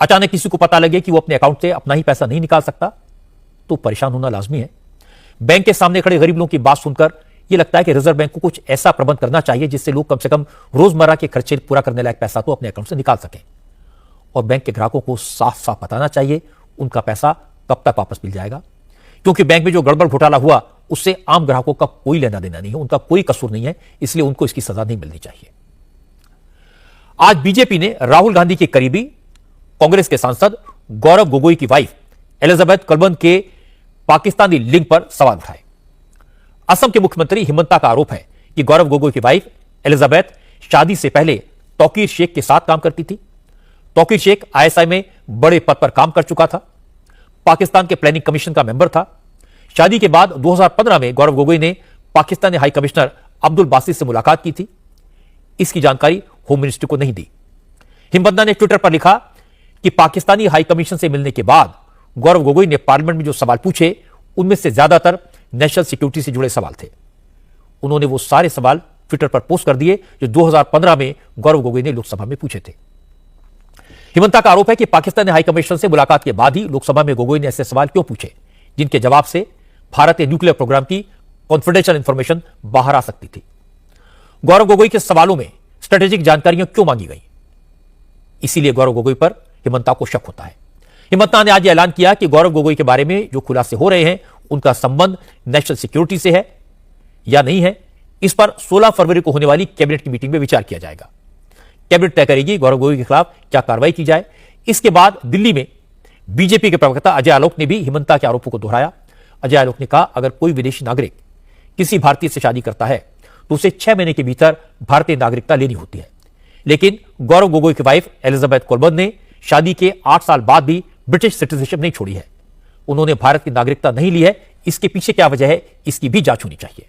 अचानक किसी को पता लगे कि वो अपने अकाउंट से अपना ही पैसा नहीं निकाल सकता तो परेशान होना लाजमी है। बैंक के सामने खड़े गरीब लोगों की बात सुनकर यह लगता है कि रिजर्व बैंक को कुछ ऐसा प्रबंध करना चाहिए जिससे लोग कम से कम रोजमर्रा के खर्चे पूरा करने लायक पैसा तो अपने अकाउंट से निकाल सकें। और बैंक के ग्राहकों को साफ साफ बताना चाहिए उनका पैसा कब तक वापस मिल जाएगा, क्योंकि बैंक में जो गड़बड़ घोटाला हुआ उससे आम ग्राहकों का कोई लेना देना नहीं है, उनका कोई कसूर नहीं है, इसलिए उनको इसकी सजा नहीं मिलनी चाहिए। आज बीजेपी ने राहुल गांधी के करीबी कांग्रेस के सांसद गौरव गोगोई की वाइफ एलिजाबेथ कलबर्न के पाकिस्तानी लिंक पर सवाल उठाए। असम के मुख्यमंत्री हिमंता का आरोप है कि गौरव गोगोई की वाइफ एलिजाबेथ शादी से पहले तौकीर शेख के साथ काम करती थी। तौकीर शेख आईएसआई में बड़े पद पर काम कर चुका था, पाकिस्तान के प्लानिंग कमीशन का मेंबर था। शादी के बाद 2015 में गौरव गोगोई ने पाकिस्तानी हाई कमिश्नर अब्दुल बासित से मुलाकात की थी। इसकी जानकारी होम मिनिस्ट्री को नहीं दी। हिमंता ने ट्विटर पर लिखा कि पाकिस्तानी हाई कमीशन से मिलने के बाद गौरव गोगोई ने पार्लियामेंट में जो सवाल पूछे उनमें से ज्यादातर नेशनल सिक्योरिटी से जुड़े सवाल थे। उन्होंने वो सारे सवाल ट्विटर पर पोस्ट कर दिए जो 2015 में गौरव गोगोई ने लोकसभा में पूछे थे। हिमंता का आरोप है कि पाकिस्तानी हाई कमिश्नर से मुलाकात के बाद ही लोकसभा में गोगोई ने ऐसे सवाल क्यों पूछे जिनके जवाब से भारत के न्यूक्लियर प्रोग्राम की कॉन्फिडेंशियल इंफॉर्मेशन बाहर आ सकती थी। गौरव गोगोई के सवालों में स्ट्रेटेजिक जानकारियां क्यों मांगी गई, इसीलिए गौरव गोगोई पर हिमंता को शक होता है। हिमंता ने आज ऐलान किया कि गौरव गोगोई के बारे में जो खुलासे हो रहे हैं उनका संबंध नेशनल सिक्योरिटी से है या नहीं है, इस पर 16 फरवरी को होने वाली कैबिनेट की मीटिंग में विचार किया जाएगा। कैबिनेट तय करेगी गौरव गोगोई के खिलाफ क्या कार्रवाई की जाए। इसके बाद दिल्ली में बीजेपी के प्रवक्ता अजय आलोक ने भी हिमंता के आरोपों को दोहराया। अजय आलोक ने कहा, अगर कोई विदेशी नागरिक किसी भारतीय से शादी करता है तो उसे 6 महीने के भीतर भारतीय नागरिकता लेनी होती है, लेकिन गौरव गोगोई की वाइफ एलिजाबेथ कोलबर्न ने शादी के 8 साल बाद भी ब्रिटिश सिटीजनशिप नहीं छोड़ी है। उन्होंने भारत की नागरिकता नहीं ली है। इसके पीछे क्या वजह है, इसकी भी जांच होनी चाहिए।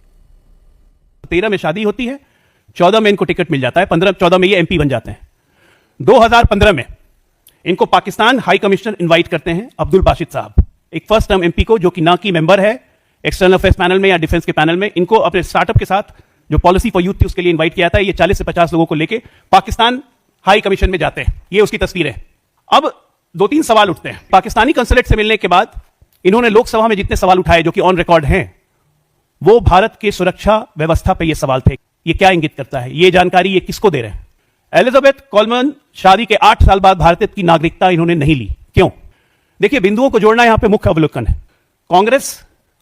13 में शादी होती है, 14 में इनको टिकट मिल जाता है, 15-14 में ये एमपी बन जाते हैं। 2015 में इनको पाकिस्तान हाई कमिश्नर इनवाइट करते हैं, अब्दुल बाशिद साहब, एक फर्स्ट टर्म एमपी को, जो कि ना की मेंबर है एक्सटर्नल अफेयर्स पैनल में या डिफेंस के पैनल में। इनको अपने स्टार्टअप के साथ जो पॉलिसी फॉर यूथ थी उसके लिए इनवाइट किया था। ये 40 से 50 लोगों को लेके पाकिस्तान हाई कमीशन में जाते हैं। ये उसकी तस्वीर है। अब 2-3 सवाल उठते हैं। पाकिस्तानी कंसुलेट से मिलने के बाद इन्होंने लोकसभा में जितने सवाल उठाए, जो कि ऑन रिकॉर्ड हैं, वो भारत की सुरक्षा व्यवस्था पे ये सवाल थे। ये क्या इंगित करता है, ये जानकारी ये किसको दे रहे हैं? एलिजाबेथ कोलमन शादी के 8 साल बाद भारत की नागरिकता इन्होंने नहीं ली, क्यों? देखिए, बिंदुओं को जोड़ना यहां पे मुख्य अवलोकन है। कांग्रेस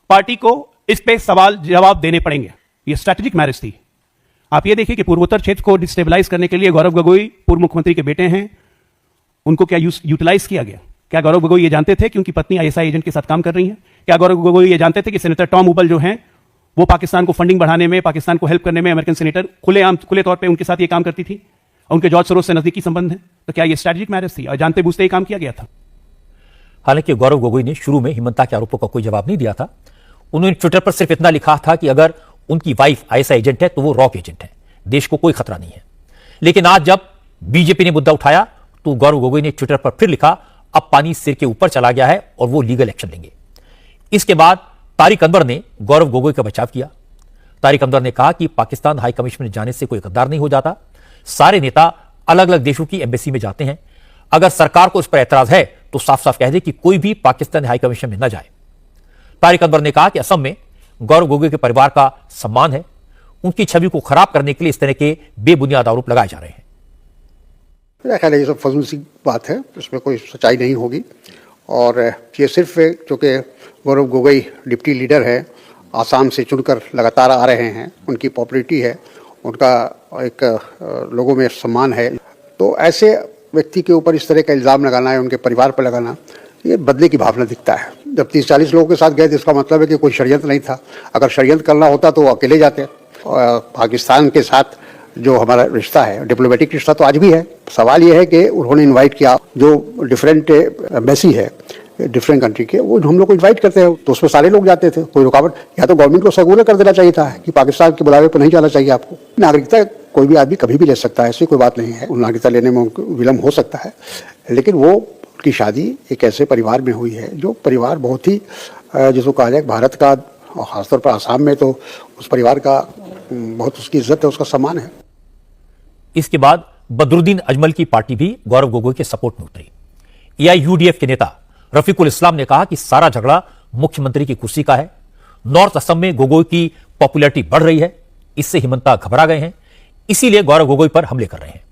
पार्टी को इस पे सवाल जवाब देने पड़ेंगे। ये स्ट्रैटेजिक मैरिज थी। आप ये देखिए कि पूर्वोत्तर क्षेत्र को डिस्टेबलाइज करने के लिए गौरव गोगोई पूर्व मुख्यमंत्री के बेटे हैं, उनको क्या यूटिलाइज किया गया? क्या गौरव गोगोई ये जानते थे कि उनकी पत्नी आईएसआई एजेंट के साथ काम कर रही है? क्या गौरव गोगोई ये जानते थे कि सेनेटर टॉम उबल जो हैं वो पाकिस्तान को फंडिंग बढ़ाने में, पाकिस्तान को हेल्प करने में, अमेरिकन सेनेटर खुले तौर पे उनके साथ ये काम करती थी, और उनके जॉर्ज सोरोस से नजदीकी संबंध है? तो क्या ये स्ट्रैटेजिक मैरिज थी और जानते बूझते ये काम किया गया था? हालांकि गौरव गोगोई ने शुरू में हिमंता के आरोपों का कोई जवाब नहीं दिया था। उन्होंने ट्विटर पर सिर्फ इतना लिखा था कि अगर उनकी वाइफ आईएसआई एजेंट है तो वो रॉक एजेंट है, देश को कोई खतरा नहीं है। लेकिन आज जब बीजेपी ने मुद्दा उठाया तो गौरव गोगोई ने ट्विटर पर फिर लिखा, अब पानी सिर के ऊपर चला गया है और वो लीगल एक्शन लेंगे। इसके बाद तारिक अनवर ने गौरव गोगोई का बचाव किया। तारिक अनवर ने कहा कि पाकिस्तान हाई कमीशन में जाने से कोई गद्दार नहीं हो जाता। सारे नेता अलग अलग देशों की एम्बेसी में जाते हैं। अगर सरकार को इस पर एतराज है तो साफ साफ कह दे कि कोई भी पाकिस्तान हाई कमीशन में न जाए। तारिक अनवर ने कहा कि असम में गौरव गोगोई के परिवार का सम्मान है, उनकी छवि को खराब करने के लिए इस तरह के बेबुनियाद आरोप लगाए जा रहे हैं। मेरा ख्याल है ये सब फजूल सी बात है, इसमें कोई सच्चाई नहीं होगी। और ये सिर्फ चूँकि गौरव गोगोई डिप्टी लीडर है, आसाम से चुनकर लगातार आ रहे हैं, उनकी पॉपुलरिटी है, उनका एक लोगों में सम्मान है, तो ऐसे व्यक्ति के ऊपर इस तरह का इल्ज़ाम लगाना है, उनके परिवार पर लगाना, ये बदले की भावना दिखता है। जब 30-40 लोगों के साथ गए तो इसका मतलब है कि कोई षड्यंत्र नहीं था। अगर षड्यंत्र करना होता तो वो अकेले जाते। पाकिस्तान के साथ जो हमारा रिश्ता है, डिप्लोमेटिक रिश्ता तो आज भी है। सवाल ये है कि उन्होंने इनवाइट किया, जो डिफरेंट एम्बेसी है डिफरेंट कंट्री के, वो हम लोग को इनवाइट करते हैं तो उसमें सारे लोग जाते थे, कोई रुकावट। या तो गवर्नमेंट को सर्कुलर कर देना चाहिए था कि पाकिस्तान के बुलावे पर नहीं जाना चाहिए आपको। नागरिकता कोई भी आदमी कभी भी ले सकता है, ऐसी कोई बात नहीं है। नागरिकता लेने में विलम्ब हो सकता है, लेकिन वो की शादी एक ऐसे परिवार में हुई है जो परिवार बहुत ही, जिसको कहा जाए भारत का, और खासतौर पर आसाम में तो उस परिवार का बहुत उसकी इज्जत है, उसका सम्मान है। इसके बाद बदरुद्दीन अजमल की पार्टी भी गौरव गोगोई के सपोर्ट में उतरी। एआईयूडीएफ के नेता रफीकुल इस्लाम ने कहा कि सारा झगड़ा मुख्यमंत्री की कुर्सी का है। नॉर्थ असम में गोगोई की पॉपुलैरिटी बढ़ रही है, इससे हिमंता घबरा गए हैं, इसीलिए गौरव गोगोई पर हमले कर रहे हैं।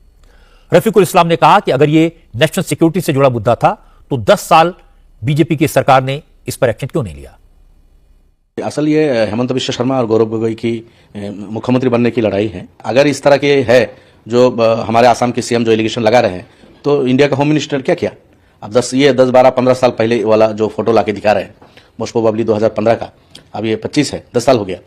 रफीकुल इस्लाम ने कहा कि अगर ये नेशनल सिक्योरिटी से जुड़ा मुद्दा था तो 10 साल बीजेपी की सरकार ने इस पर एक्शन क्यों नहीं लिया? असल ये हेमंत बिश्व शर्मा और गौरव गोगोई की मुख्यमंत्री बनने की लड़ाई है। अगर इस तरह के है जो हमारे आसाम के सीएम जो एलिगेशन लगा रहे हैं, तो इंडिया का होम मिनिस्टर क्या किया? अब 10, 12, 15 साल पहले वाला जो फोटो लाके दिखा रहे हैं, मोस्ट प्रोबेबली 2015 का, अब ये 25 है, 10 साल हो गया।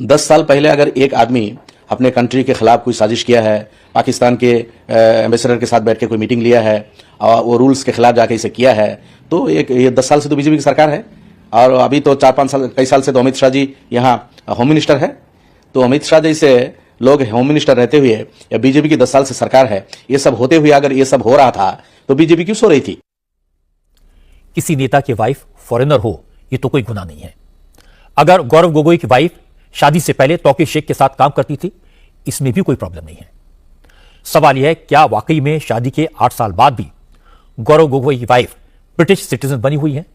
10 साल पहले अगर एक आदमी अपने कंट्री के खिलाफ कोई साजिश किया है, पाकिस्तान के एम्बेसडर के साथ बैठ के कोई मीटिंग लिया है और वो रूल्स के खिलाफ जाके इसे किया है, तो ये 10 साल से तो बीजेपी की सरकार है। और अभी तो 4-5 साल, कई साल से तो अमित शाह जी यहाँ होम मिनिस्टर है। तो अमित शाह जैसे लोग होम मिनिस्टर रहते हुए, या बीजेपी की 10 साल से सरकार है, ये सब होते हुए अगर ये सब हो रहा था तो बीजेपी क्यों सो रही थी? किसी नेता की वाइफ फॉरेनर हो ये तो कोई गुनाह नहीं है। अगर गौरव गोगोई की वाइफ शादी से पहले तौकीर शेख के साथ काम करती थी, इसमें भी कोई प्रॉब्लम नहीं है। सवाल यह है, क्या वाकई में शादी के 8 साल बाद भी गौरव गोगोई की वाइफ ब्रिटिश सिटीजन बनी हुई है?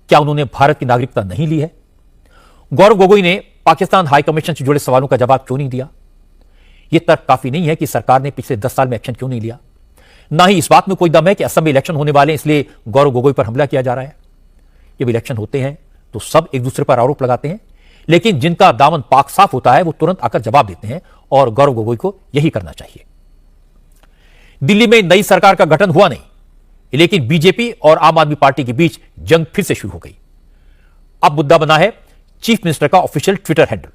क्या उन्होंने भारत की नागरिकता नहीं ली है? गौरव गोगोई ने पाकिस्तान हाई कमीशन से जुड़े सवालों का जवाब क्यों नहीं दिया? यह तर्क काफी नहीं है कि सरकार ने पिछले 10 साल में एक्शन क्यों नहीं लिया। ना ही इस बात में कोई दम है कि असम में इलेक्शन होने वाले हैं, इसलिए गौरव गोगोई पर हमला किया जा रहा है। जब इलेक्शन होते हैं तो सब एक दूसरे पर आरोप लगाते हैं, लेकिन जिनका दामन पाक साफ होता है वो तुरंत आकर जवाब देते हैं, और गौरव गोगोई को यही करना चाहिए। दिल्ली में नई सरकार का गठन हुआ नहीं, लेकिन बीजेपी और आम आदमी पार्टी के बीच जंग फिर से शुरू हो गई। अब मुद्दा बना है चीफ मिनिस्टर का ऑफिशियल ट्विटर हैंडल।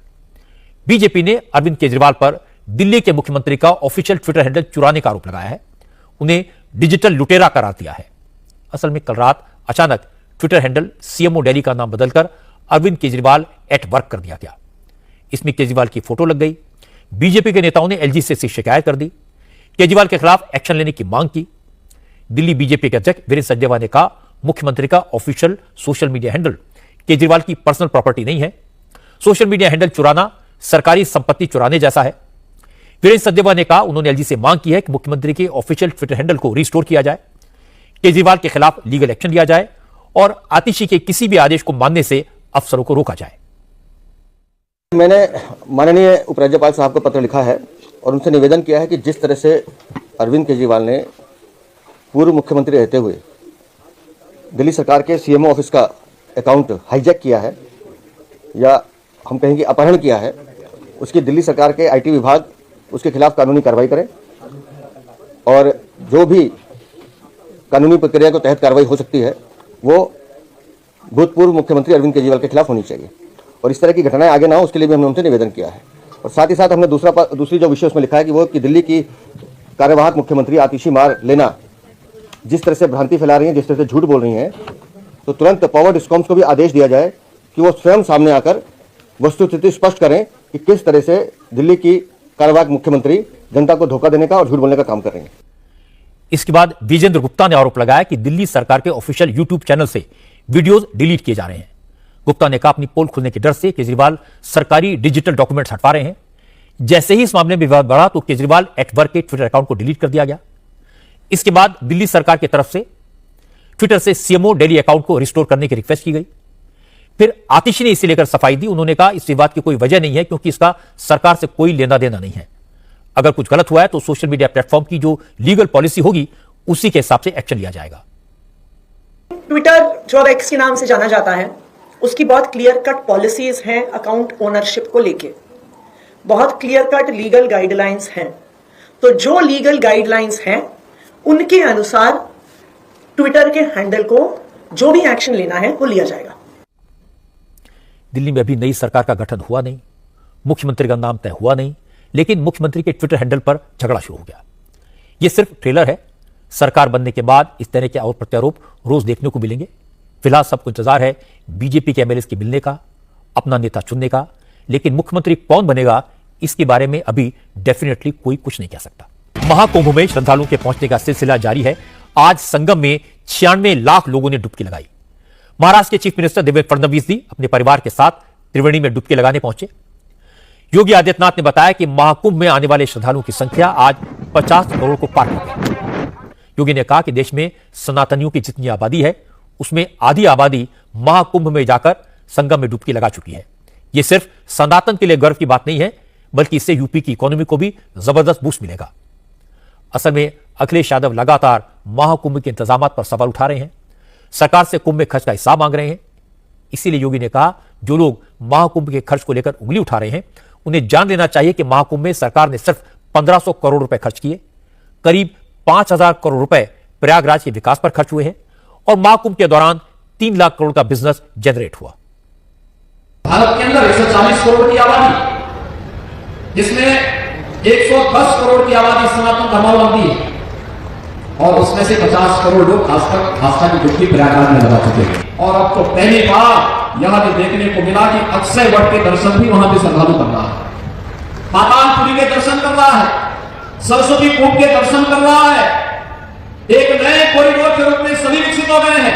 बीजेपी ने अरविंद केजरीवाल पर दिल्ली के मुख्यमंत्री का ऑफिशियल ट्विटर हैंडल चुराने का आरोप लगाया है, उन्हें डिजिटल लुटेरा करार दिया है। असल में कल रात अचानक ट्विटर हैंडल सीएमओ दिल्ली का नाम बदलकर अरविंद केजरीवाल एट वर्क कर दिया गया। इसमें केजरीवाल की फोटो लग गई। बीजेपी के नेताओं ने एलजी से शिकायत कर दी, केजरीवाल के खिलाफ एक्शन लेने की मांग की। दिल्ली बीजेपी के अध्यक्ष वीरेंद्र सचदेवा ने कहा, मुख्यमंत्री का official social media handle Kejriwal की पर्सनल प्रॉपर्टी नहीं है। सोशल मीडिया हैंडल चुराना सरकारी संपत्ति चुराने जैसा है। वीरेंद्र सचदेवा ने कहा, उन्होंने एलजी से मांग की है कि मुख्यमंत्री के ऑफिशियल ट्विटर हैंडल को रिस्टोर किया जाए, केजरीवाल के खिलाफ लीगल एक्शन लिया जाए और आतिशी के किसी भी आदेश को मानने से अफसरों को रोका जाए। मैंने माननीय उपराज्यपाल साहब को पत्र लिखा है और उनसे निवेदन किया है कि जिस तरह से अरविंद केजरीवाल ने पूर्व मुख्यमंत्री रहते हुए दिल्ली सरकार के सीएमओ ऑफिस का अकाउंट हाईजैक किया है या हम कहेंगे अपहरण किया है, उसकी दिल्ली सरकार के आईटी विभाग उसके खिलाफ कानूनी कार्रवाई करे और जो भी कानूनी प्रक्रिया के तहत कार्रवाई हो सकती है वो भूतपूर्व मुख्यमंत्री अरविंद केजरीवाल के खिलाफ होनी चाहिए और इस तरह की घटनाएं आगे ना हो उसके लिए भी हमने उनसे निवेदन किया है। और साथ ही साथ हमने दूसरी जो विषय उसमें लिखा है कि वो कि दिल्ली की कार्यवाहक मुख्यमंत्री आतिशी मार लेना जिस तरह से भ्रांति फैला रही है, जिस तरह से झूठ बोल रही हैं, तो तुरंत पावर डिस्कॉम्स को भी आदेश दिया जाए कि वो स्वयं सामने आकर वस्तुस्थिति स्पष्ट करें कि किस तरह से दिल्ली की कार्यवाहक मुख्यमंत्री जनता को धोखा देने का और झूठ बोलने का काम कर रही है। इसके बाद विजेंद्र गुप्ता ने आरोप लगाया कि दिल्ली सरकार के ऑफिशियल यूट्यूब चैनल से वीडियोज डिलीट किए जा रहे हैं। गुप्ता ने कहा, अपनी पोल खुलने के डर से केजरीवाल सरकारी डिजिटल डॉक्यूमेंट्स हटवा रहे हैं। जैसे ही इस मामले में विवाद बढ़ा तो केजरीवाल एट वर्क के ट्विटर अकाउंट को डिलीट कर दिया गया। इसके बाद दिल्ली सरकार की तरफ से ट्विटर से सीएमओ दिल्ली अकाउंट को रिस्टोर करने की रिक्वेस्ट की गई। फिर आतिशी ने इसे लेकर सफाई दी। उन्होंने कहा, इस विवाद की कोई वजह नहीं है क्योंकि इसका सरकार से कोई लेना देना नहीं है। अगर कुछ गलत हुआ है तो सोशल मीडिया प्लेटफॉर्म की जो लीगल पॉलिसी होगी उसी के हिसाब से एक्शन लिया जाएगा। ट्विटर जो अब एक्स के नाम से जाना जाता है उसकी बहुत क्लियर कट पॉलिसीज हैं अकाउंट ओनरशिप को लेके, बहुत क्लियर कट लीगल गाइडलाइंस हैं। तो जो लीगल गाइडलाइंस हैं उनके अनुसार ट्विटर के हैंडल को जो भी एक्शन लेना है वो लिया जाएगा। दिल्ली में अभी नई सरकार का गठन हुआ नहीं, मुख्यमंत्री का नाम तय हुआ नहीं, लेकिन मुख्यमंत्री के ट्विटर हैंडल पर झगड़ा शुरू हो गया। यह सिर्फ ट्रेलर है। सरकार बनने के बाद इस तरह के और प्रत्यारोप रोज देखने को मिलेंगे। फिलहाल सबको इंतजार है बीजेपी के एमएलए के मिलने का, अपना नेता चुनने का, लेकिन मुख्यमंत्री कौन बनेगा इसके बारे में अभी डेफिनेटली कोई कुछ नहीं कह सकता। महाकुंभ में श्रद्धालुओं के पहुंचने का सिलसिला जारी है। आज संगम में 96 लाख लोगों ने डुबकी लगाई। महाराष्ट्र के चीफ मिनिस्टर देवेंद्र फडणवीस भी अपने परिवार के साथ त्रिवेणी में डुबकी लगाने पहुंचे। योगी आदित्यनाथ ने बताया कि महाकुंभ में आने वाले श्रद्धालुओं की संख्या आज 50 करोड़ को पार कर गई। योगी ने कहा कि देश में सनातनियों की जितनी आबादी है उसमें आधी आबादी महाकुंभ में जाकर संगम में डुबकी लगा चुकी है। यह सिर्फ सनातन के लिए गर्व की बात नहीं है, बल्कि इससे यूपी की इकोनॉमी को भी जबरदस्त बूस्ट मिलेगा। असल में अखिलेश यादव लगातार महाकुंभ के इंतजाम पर सवाल उठा रहे हैं, सरकार से कुंभ में खर्च का हिसाब मांग रहे हैं। इसीलिए योगी ने कहा, जो लोग महाकुंभ के खर्च को लेकर उंगली उठा रहे हैं उन्हें जान लेना चाहिए कि महाकुंभ में सरकार ने सिर्फ 1500 करोड़ रुपए खर्च किए, करीब 5000 करोड़ रुपए प्रयागराज के विकास पर खर्च हुए हैं और महाकुंभ के दौरान 3 लाख करोड़ का बिजनेस जनरेट हुआ। भारत के अंदर 140 करोड़ की आबादी, जिसमें 110 करोड़ की आबादी सनातन धर्मावलंबी है और उसमें से 50 करोड़ लोग आस्था की डुबकी प्रयागराज में लगा चुके हैं। और अब तो पहली बार यहां भी देखने को मिला कि अक्षय वट के दर्शन भी वहां पे श्रद्धालु कर रहा है, पातालपुरी के दर्शन कर रहा है, सरस्वती कूप के दर्शन कर रहा है। एक नए कॉरिडोर के रूप में सभी विकसित हो गए हैं।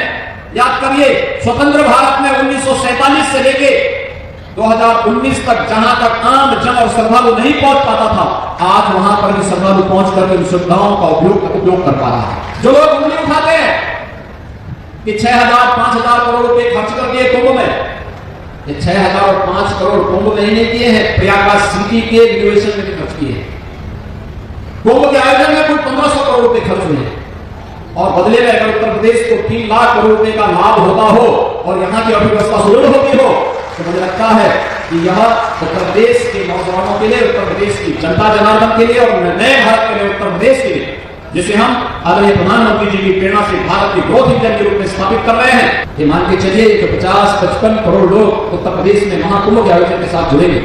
याद करिए, स्वतंत्र भारत में 1947 से लेके 2019 तक जहां तक आम जन और श्रद्धालु नहीं पहुंच पाता था, आज वहां पर भी श्रद्धालु पहुंच करके उन सुविधाओं का उपयोग कर पा रहा है। जो लोग उंगली उठाते हैं कि 6000 5000 करोड़ रुपए खर्च कर दिए कुंभ में, ये 6000 और 5 करोड़ कुंभ में नहीं किए हैं, प्रयागराज सिटी के रिनोवेशन में खर्च किए हैं। कुंभ के आयोजन में कुल 1500 करोड़ रुपए खर्च हुए हैं। और बदले में अगर उत्तर प्रदेश को 3 लाख करोड़ रुपए का लाभ होता हो और यहाँ की अर्थव्यवस्था सुदृढ़ होती हो, तो मुझे लगता है कि यह उत्तर प्रदेश के नौजवानों के लिए, उत्तर प्रदेश की जनता जनार्दन के लिए और नए भारत के लिए, उत्तर प्रदेश के लिए, जिसे हम आदरणीय प्रधानमंत्री जी की प्रेरणा से भारत की ग्रोथ इंजन के रूप में स्थापित कर रहे हैं, ये मान के चलिए कि 50-55 करोड़ लोग उत्तर प्रदेश में महाकुंभ के आयोजन के साथ जुड़ेंगे।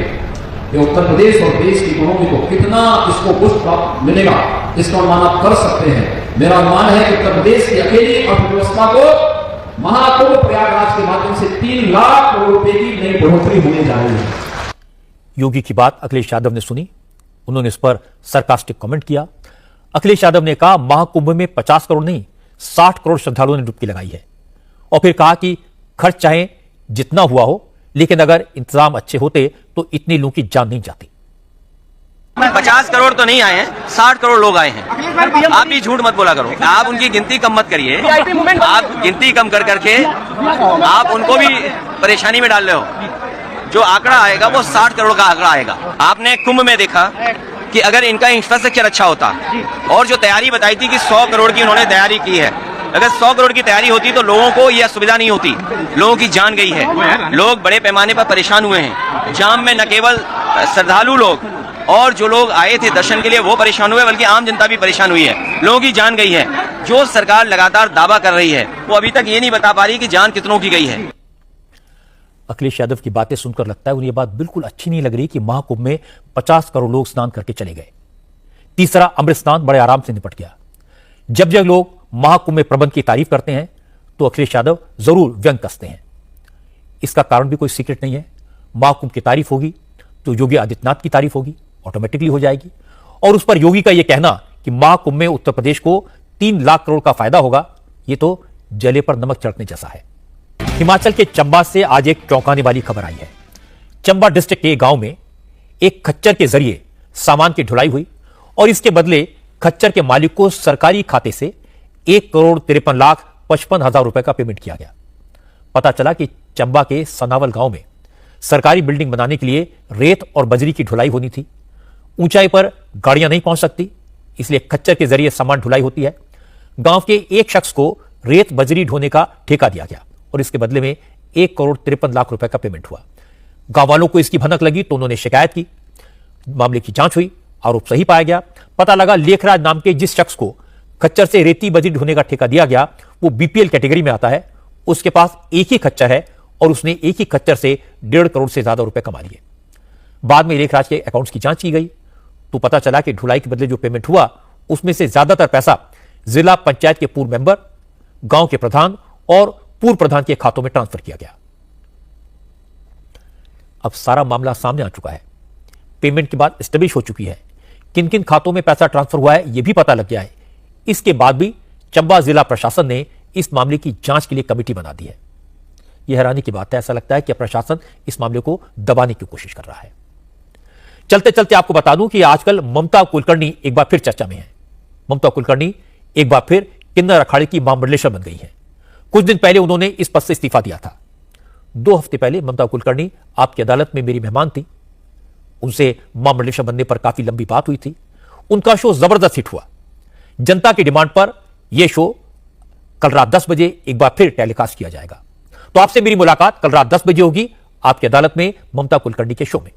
ये उत्तर प्रदेश और देश की इकोनॉमी को कितना इसको पुष्ट प्राप्त मिलेगा, इसका अनुमान आप कर सकते हैं। मेरा अनुमान है कि उत्तर प्रदेश की अकेली अर्थव्यवस्था को महाकुंभ प्रयागराज के माध्यम से 3 लाख करोड़ रुपए की नई बढ़ोतरी होने जा रही है। योगी की बात अखिलेश यादव ने सुनी, उन्होंने इस पर सरकास्टिक कमेंट किया। अखिलेश यादव ने कहा महाकुंभ में 50 करोड़ नहीं 60 करोड़ श्रद्धालुओं ने डुबकी लगाई है, और फिर कहा कि खर्च चाहे जितना हुआ हो, लेकिन अगर इंतजाम अच्छे होते तो इतने लोगों की जान नहीं जाती। 50 करोड़ तो नहीं आए हैं, 60 करोड़ लोग आए हैं। आप भी झूठ मत बोला करो, आप उनकी गिनती कम मत करिए। आप गिनती कम कर करके आप उनको भी परेशानी में डाल रहे हो। जो आंकड़ा आएगा वो 60 करोड़ का आंकड़ा आएगा। आपने कुंभ में देखा कि अगर इनका इंफ्रास्ट्रक्चर अच्छा होता, और जो तैयारी बताई थी कि 100 करोड़ की उन्होंने तैयारी की है, अगर 100 करोड़ की तैयारी होती तो लोगों को यह सुविधा नहीं होती। लोगों की जान गई है, लोग बड़े पैमाने पर परेशान हुए हैं। जाम में न केवल श्रद्धालु लोग और जो लोग आए थे दर्शन के लिए वो परेशान हुए, बल्कि आम जनता भी परेशान हुई है। लोगों की जान गई है। जो सरकार लगातार दावा कर रही है वो अभी तक ये नहीं बता पा रही कि जान कितनों की गई है। अखिलेश यादव की बातें सुनकर लगता है उन्हें यह बात बिल्कुल अच्छी नहीं लग रही कि महाकुंभ में 50 करोड़ लोग स्नान करके चले गए। तीसरा अमृत स्नान बड़े आराम से निपट गया। जब जब लोग महाकुंभ में प्रबंध की तारीफ करते हैं तो अखिलेश यादव जरूर व्यंग कसते हैं। इसका कारण भी कोई सीक्रेट नहीं है। महाकुंभ की तारीफ होगी तो योगी आदित्यनाथ की तारीफ होगी, ऑटोमेटिकली हो जाएगी। और उस पर योगी का यह कहना कि महाकुंभ में उत्तर प्रदेश को 3 लाख करोड़ का फायदा होगा, यह तो जले पर नमक छिड़कने जैसा है। हिमाचल के चंबा से आज एक चौंकाने वाली खबर आई है। चंबा डिस्ट्रिक्ट के गांव में एक खच्चर के जरिए सामान की ढुलाई हुई और इसके बदले खच्चर के मालिक को सरकारी खाते से 1,53,55,000 रुपए का पेमेंट किया गया। पता चला कि चंबा के सनावल गांव में सरकारी बिल्डिंग बनाने के लिए रेत और बजरी की ढुलाई होनी थी। ऊंचाई पर गाड़ियां नहीं पहुंच सकती, इसलिए खच्चर के जरिए सामान ढुलाई होती है। गांव के एक शख्स को रेत बजरी ढोने का ठेका दिया गया और इसके बदले में 1,53,00,000 रुपए का पेमेंट हुआ। गांव वालों को इसकी भनक लगी तो उन्होंने शिकायत की। मामले की जांच हुई, आरोप सही पाया गया। पता लगा लेखराज नाम के जिस शख्स को खच्चर से रेती बजरी ढोने का ठेका दिया गया वो बीपीएल कैटेगरी में आता है। उसके पास एक ही खच्चर है और उसने एक ही खच्चर से 1.5 करोड़ से ज्यादा रुपए कमा लिए। बाद में लेखराज के अकाउंट्स की जांच की गई तो पता चला कि ढुलाई के बदले जो पेमेंट हुआ उसमें से ज्यादातर पैसा जिला पंचायत के पूर्व मेंबर, गांव के प्रधान और पूर्व प्रधान के खातों में ट्रांसफर किया गया। अब सारा मामला सामने आ चुका है। पेमेंट के बाद एस्टेब्लिश हो चुकी है। किन किन खातों में पैसा ट्रांसफर हुआ है यह भी पता लग गया है। इसके बाद भी चंबा जिला प्रशासन ने इस मामले की जांच के लिए कमेटी बना दी है। यह हैरानी की बात है। ऐसा लगता है कि प्रशासन इस मामले को दबाने की कोशिश कर रहा है। चलते चलते आपको बता दूं कि आजकल ममता कुलकर्णी एक बार फिर चर्चा में है। ममता कुलकर्णी एक बार फिर किन्नर अखाड़े की महामंडलेश्वर बन गई है। कुछ दिन पहले उन्होंने इस पद से इस्तीफा दिया था। 2 हफ्ते पहले ममता कुलकर्णी आपकी अदालत में मेरी मेहमान थी। उनसे महामंडलेश्वर बनने पर काफी लंबी बात हुई थी। उनका शो जबरदस्त हिट हुआ। जनता की डिमांड पर यह शो कल रात 10 बजे एक बार फिर टेलीकास्ट किया जाएगा। तो आपसे मेरी मुलाकात कल रात 10 बजे होगी आपकी अदालत में ममता कुलकर्णी के शो में।